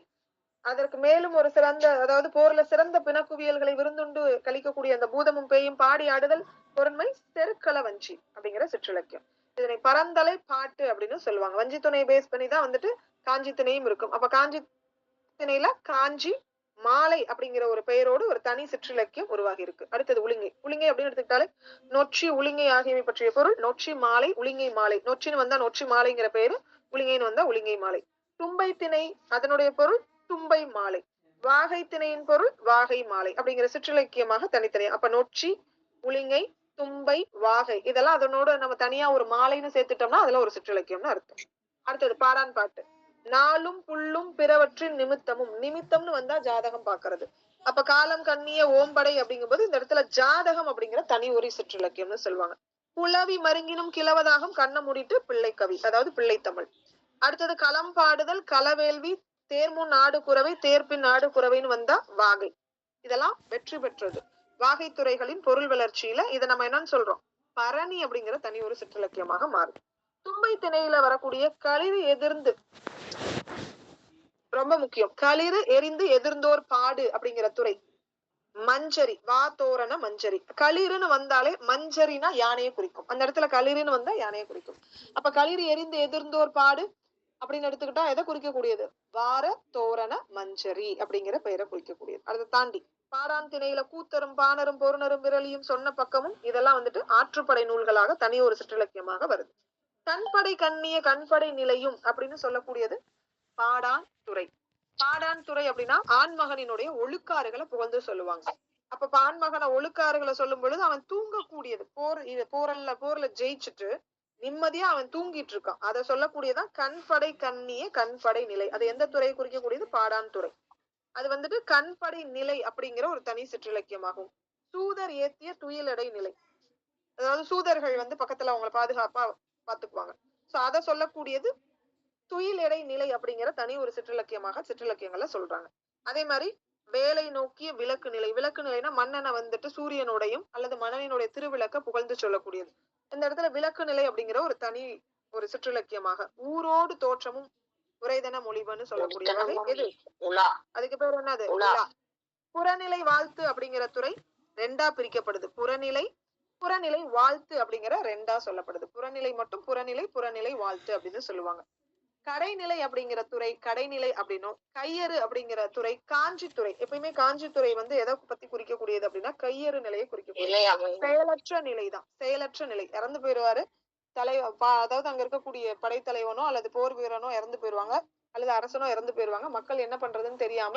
அதற்கு மேலும் ஒரு சிறந்த, அதாவது போர்ல சிறந்த பிணக்குவியல்களை விருந்துண்டு கழிக்கக்கூடிய அந்த பூதமும் பேயும் பாடி ஆடுதல் பொருண்மை செருக்கள வஞ்சி அப்படிங்கிற சிற்றிலக்கியம். இதனை பரந்தலை பாட்டு அப்படின்னு சொல்லுவாங்க. வஞ்சி துணையை பேஸ் பண்ணி தான் வந்துட்டு காஞ்சி திணையும் இருக்கும். அப்ப காஞ்சி திணையில காஞ்சி மாலை அப்படிங்கிற ஒரு பெயரோடு ஒரு தனி சிற்றிலக்கியம் உருவாகி இருக்கு. அடுத்தது உளிங்கை. உளிங்கை அப்படின்னு எடுத்துக்கிட்டாலே நொச்சி உளிங்கை ஆகியவை பற்றிய பொருள். நொச்சி மாலை, உளிங்கை மாலை. நொச்சின்னு வந்தா நொச்சி மாலைங்கிற பெயரு, உளிங்கைன்னு வந்தா உளிங்கை மாலை. தும்பை திணை அதனுடைய பொருள் தும்பை மாலை. வாகை திணையின் பொருள் வாகை மாலை அப்படிங்கிற சிற்றிலக்கியமாக தனித்தனி. அப்ப நொச்சி, உளிங்கை, தும்பை, வாகை இதெல்லாம் அதனோட நம்ம தனியா ஒரு மாலைன்னு சேர்த்துட்டோம்னா அதுல ஒரு சிற்றிலக்கியம்னு அர்த்தம். அடுத்தது பாடான் பாட்டு. நாளும் புல்லும் பிறவற்றின் நிமித்தமும். நிமித்தம்னு வந்தா ஜாதகம் பாக்குறது. அப்ப காலம் கண்ணிய ஓம்படை அப்படிங்கும்போது இந்த இடத்துல ஜாதகம் அப்படிங்கிற தனி ஒரு சிற்றிலக்கியம்னு சொல்லுவாங்க. புலவி மருங்கினும் கிளவதாகும் கண்ண மூடிட்டு பிள்ளை கவி, அதாவது பிள்ளை தமிழ். அடுத்தது களம் பாடுதல், களவேள்வி, தேர்முன் நாடு குறவை, தேர்ப்பின் நாடு குறவைன்னு வந்தா வாகை. இதெல்லாம் வெற்றி பெற்றது. வாகை துறைகளின் பொருள் வளர்ச்சியில இதை நம்ம என்னன்னு சொல்றோம்? பரணி அப்படிங்கிற தனி ஒரு சிற்றிலக்கியமாக மாறுது. தும்பை திணையில வரக்கூடிய களிறு எதிர்ந்து, ரொம்ப முக்கியம், களிறு எரிந்து எதிர்ந்தோர் பாடு அப்படிங்கிற துறை. மஞ்சரி, வா தோரண மஞ்சரி. களிறுன்னு வந்தாலே மஞ்சரினா யானையை குறிக்கும். அந்த இடத்துல களிறுன்னு வந்தா யானையை குறிக்கும். அப்ப களிறு எரிந்து எதிர்ந்தோர் பாடு அப்படின்னு எடுத்துக்கிட்டா எதை குறிக்கக்கூடியது? வார தோரண மஞ்சரி அப்படிங்கிற பெயரை குறிக்கக்கூடியது. அதை தாண்டி பாடான் திணையில கூத்தரும் பாணரும் பொருணரும் விரலியும் சொன்ன பக்கமும் இதெல்லாம் வந்துட்டு ஆற்றுப்படை நூல்களாக தனி ஒரு சிற்றிலக்கியமாக வருது. கண்படை கண்ணிய கண்படை நிலையும் அப்படின்னு சொல்லக்கூடியது பாடான் துறை. பாடான் துறை அப்படின்னா ஆண்மகனினுடைய ஒழுக்காறுகளை புகழ்ந்து சொல்லுவாங்க. அப்ப ஆண்மகன ஒழுக்காறுகளை சொல்லும் பொழுது அவன் தூங்கக்கூடியது. போர்ல ஜெயிச்சுட்டு நிம்மதியா அவன் தூங்கிட்டு இருக்கான். அதை சொல்லக்கூடியதான் கண்படை கண்ணிய கண்படை நிலை. அது எந்த துறையை குறிக்கக்கூடியது? பாடான் துறை. அது வந்துட்டு கண்படை நிலை அப்படிங்கிற ஒரு தனி சிற்றிலக்கியமாகும். சூதர் ஏத்திய துயிலடை நிலை, அதாவது சூதர்கள் வந்து பக்கத்துல அவங்களை பாதுகாப்பா பாத்துக்குவாங்க. சோ அதை சொல்லக்கூடியது துயிலடை நிலை அப்படிங்கிற தனி ஒரு சிற்றிலக்கியங்கள்ல சொல்றாங்க. அதே மாதிரி வேலை நோக்கிய விளக்கு நிலை. விளக்கு நிலைனா மன்னனை வந்துட்டு சூரியனோடையும் அல்லது மன்னனுடைய திருவிளக்க புகழ்ந்து சொல்லக்கூடியது. இந்த இடத்துல விளக்கு நிலை அப்படிங்கிற ஒரு தனி ஒரு சிற்றிலக்கியமாக. ஊரோடு தோற்றமும் உரைதன மொழிவன்னு சொல்லக்கூடியது எது? அதுக்கு பேர் என்னது? புறநிலை வாழ்த்து அப்படிங்கிற துறை 2ஆ பிரிக்கப்படுது. புறநிலை வாழ்த்து அப்படிங்கிற 2ஆ சொல்லப்படுது. புறநிலை மட்டும் புறநிலை வாழ்த்து அப்படின்னு சொல்லுவாங்க. கடைநிலை அப்படிங்கிற துறை கடைநிலை அப்படின்னும், கையறு அப்படிங்கிற துறை காஞ்சித்துறை. எப்பயுமே காஞ்சித்துறை வந்து எதை பத்தி குறிக்கக்கூடியது அப்படின்னா கையறு நிலையை குறிக்கக்கூடியது. செயலற்ற நிலைதான், செயலற்ற நிலை. இறந்து போயிருவாரு அதாவது அங்க இருக்கக்கூடிய படைத்தலைவனோ அல்லது போர் வீரனோ இறந்து போயிருவாங்க, அல்லது அரசனோ இறந்து போயிருவாங்க. மக்கள் என்ன பண்றதுன்னு தெரியாம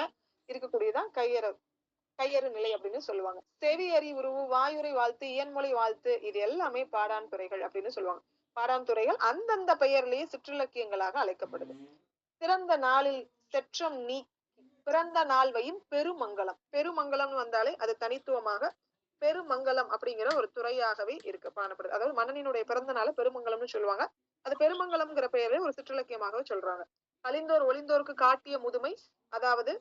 இருக்கக்கூடியதான் கையறு நிலை அப்படின்னு சொல்லுவாங்க. செவி அறி உருவு, வாயுரை வாழ்த்து, இயன்மொழி வாழ்த்து, இது எல்லாமே பாடான் துறைகள் அப்படின்னு சொல்லுவாங்க. பாடான் துறைகள் அந்தந்த பெயர்லயே சிற்றிலக்கியங்களாக அழைக்கப்படுது. பிறந்த நாளில் செற்றம் நீ பிறந்த நாள்வையின் பெருமங்கலம். பெருமங்கலம்னு வந்தாலே அது தனித்துவமாக பெருமங்கலம் அப்படிங்கிற ஒரு துறையாகவே இருக்கு காணப்படுது. அதாவது மன்னனினுடைய பிறந்த நாள பெருமங்கலம்னு சொல்லுவாங்க. அது பெருமங்கலம்ங்கிற பெயரே ஒரு சிற்றிலக்கியமாகவே சொல்றாங்க. அழிந்தோர் ஒளிந்தோருக்கு காட்டிய முதுமை, அதாவது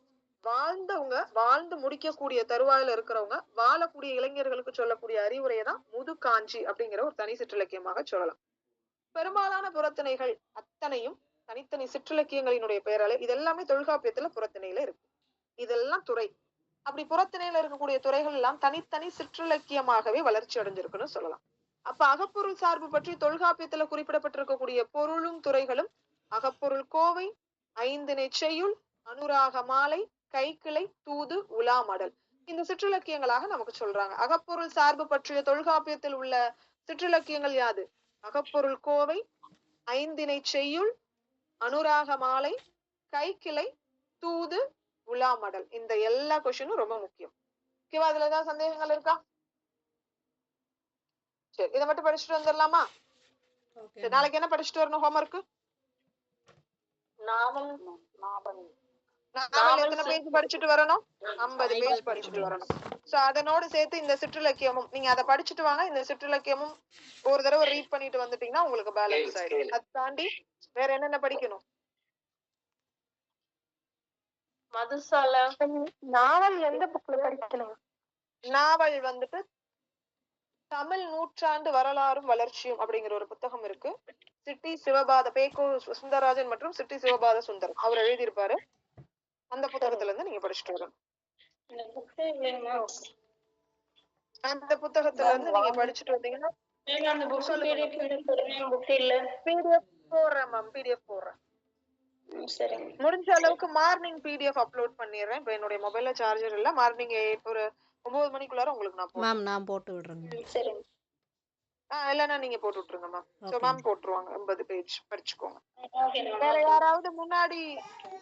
வாழ்ந்து முடிக்கக்கூடிய தருவாயில இருக்கிறவங்க வாழக்கூடிய இளைஞர்களுக்கு சொல்லக்கூடிய அறிவுரையை தான் முதுகாஞ்சி அப்படிங்கிற ஒரு தனி சிற்றிலக்கியமாக சொல்லலாம். பெரும்பாலான புறத்திணைகள் அத்தனையும் தனித்தனி சிற்றிலக்கியங்களினுடைய பெயராலே இதெல்லாமே தொல்காப்பியத்துல புறத்திணையில இருக்கு. இதெல்லாம் துறை. அப்படி புறத்திணையில இருக்கக்கூடிய துறைகள் எல்லாம் தனித்தனி சிற்றிலக்கியமாகவே வளர்ச்சி அடைஞ்சிருக்குன்னு சொல்லலாம். அப்ப அகப்பொருள் சார்பு பற்றி தொல்காப்பியத்துல குறிப்பிடப்பட்டிருக்கக்கூடிய பொருளும் துறைகளும் அகப்பொருள் கோவை, ஐந்திணை செய்யுள், அனுராக மாலை, கைக்கிளை, தூது, உலாமடல், இந்த சிற்றிலக்கியங்களாக நமக்கு சொல்றாங்க. அகப்பொருள் சார்பு பற்றிய தொல்காப்பியத்தில் உள்ள சிற்றிலக்கியங்கள் யாது? அகப்பொருள் கோவை, ஐந்திணை செய்யுள், அனுராக மாலை, கைக்கிளை, தூது, உலாமடல். இந்த எல்லா கொஸ்டினும் ரொம்ப முக்கியம். ஓகேவா? அதுல ஏதாவது சந்தேகங்கள் இருக்கா? சரி, இதை மட்டும் படிச்சுட்டு வந்துடலாமா? நாளைக்கு என்ன படிச்சுட்டு வரணும் ஹோம்ஒர்க்? நாவல் எத்தனை பேஜ் படிச்சுட்டு வரணும்? 50 பேஜ் படிச்சுட்டு வரணும். சோ அதனோடு சேர்த்து இந்த சிற்றிலக்கியமும் நீங்க அதை படிச்சுட்டு வாங்க. இந்த சிற்றிலக்கியமும் ஒரு தடவை ரீட் பண்ணிட்டு வந்துட்டீங்கன்னா உங்களுக்கு பேலன்ஸ் ஆயிடும். அதை தாண்டி வேற என்னென்ன படிக்கணும்? மதுசாலா நாவல் எந்த புக்ல படிக்கணும்? நாவல் வந்துட்டு தமிழ் நூற்றாண்டு வரலாறும் வளர்ச்சியும் அப்படிங்கிற ஒரு புத்தகம் இருக்கு. சிட்டி சிவபாத பேக்கோ சுந்தரராஜன் மற்றும் சிட்டி சிவபாத சுந்தரம் அவர் எழுதியிருப்பாரு. அந்த புத்தகத்துல இருந்து நீங்க படிச்சுட்டு வரணும். அந்த புத்தகத்துல இருந்து நீங்க படிச்சுட்டு வந்தீங்கன்னா பிடிஎஃப் போடுறேன் மேம், பிடிஎஃப் போடுறேன். முடிஞ்ச அளவுக்கு மார்னிங் பிடிஎஃப் அப்லோட் பண்ணிடுறேன். இப்ப என்னுடைய மொபைல்ல சார்ஜர் இல்ல. மார்னிங் ஒரு 9 மணிக்குள்ளார உங்களுக்கு நான் போட்டு விடுறேன். சரி. இல்லன்னா நீங்க போட்டு விட்டுருங்க மேம். சோ மேம் போட்டுருவாங்க. 50 பேஜ் படிச்சுக்கோங்க. வேற யாராவது முன்னாடி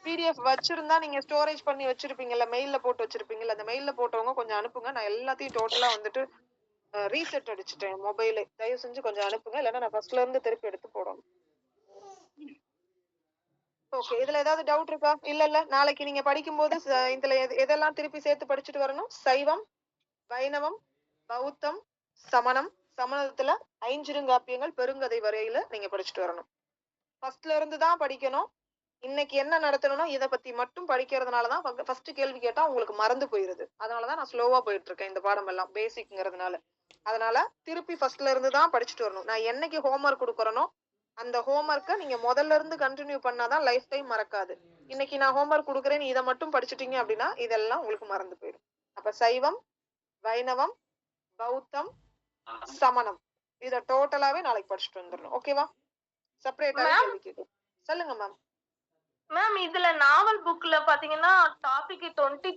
பிடிஎஃப் வச்சிருந்தா நீங்க ஸ்டோரேஜ் பண்ணி வச்சிருப்பீங்கல்ல, மெயில்ல போட்டு வச்சிருப்பீங்கல்ல, அந்த மெயில்ல போட்டவங்க கொஞ்சம் அனுப்புங்க. நான் எல்லாத்தையும் டோட்டலா வந்துட்டு ரீசெட் அடிச்சுட்டேன் மொபைலே. தயவு செஞ்சு கொஞ்சம் அனுப்புங்க, இல்லன்னா நான் ஃபர்ஸ்ட்ல இருந்து திருப்பி எடுத்து போடணும். ஓகே, இதுல ஏதாவது டவுட் இருக்கா? இல்ல நாளைக்கு நீங்க படிக்கும்போது இதுல எதெல்லாம் திருப்பி சேர்த்து படிச்சுட்டு வரணும்? சைவம், வைணவம், பௌத்தம், சமணம். சமணத்துல ஐஞ்சிறுங்காப்பியங்கள் பெருங்கதை வரையில நீங்க படிச்சுட்டு வரணும். ஃபர்ஸ்ட்ல இருந்து தான் படிக்கணும். இன்னைக்கு என்ன நடத்தணும்னா இதை பத்தி மட்டும் படிக்கிறதுனாலதான் ஃபர்ஸ்ட் கேள்வி கேட்டா உங்களுக்கு மறந்து போயிருது. அதனாலதான் நான் ஸ்லோவா போயிட்டு இருக்கேன் இந்த பாடம் எல்லாம் பேசிக்ங்கிறதுனால. அதனால திருப்பி ஃபர்ஸ்ட்ல இருந்து தான் படிச்சுட்டு வரணும். நான் என்னைக்கு ஹோம்ஒர்க் கொடுக்கறனோ அந்த ஹோம்ஒர்க்கை நீங்க முதல்ல இருந்து கண்டினியூ பண்ணாதான் லைஃப் டைம் மறக்காது. இன்னைக்கு நான் ஹோம்ஒர்க் கொடுக்குறேன்னு இதை மட்டும் படிச்சுட்டீங்க அப்படின்னா இதெல்லாம் உங்களுக்கு மறந்து போயிடும். அப்ப சைவம், வைணவம், பௌத்தம், சமணம் இத டோட்டலாவே நாளைக்கு படிச்சுட்டு வந்துடணும். ஓகேவா? செப்பரேட்டா கேள்வி கேட்கும். சொல்லுங்க மேம். மேம் இதுல நாவல் புக்ல பாத்தீங்கன்னா டாபிக் 20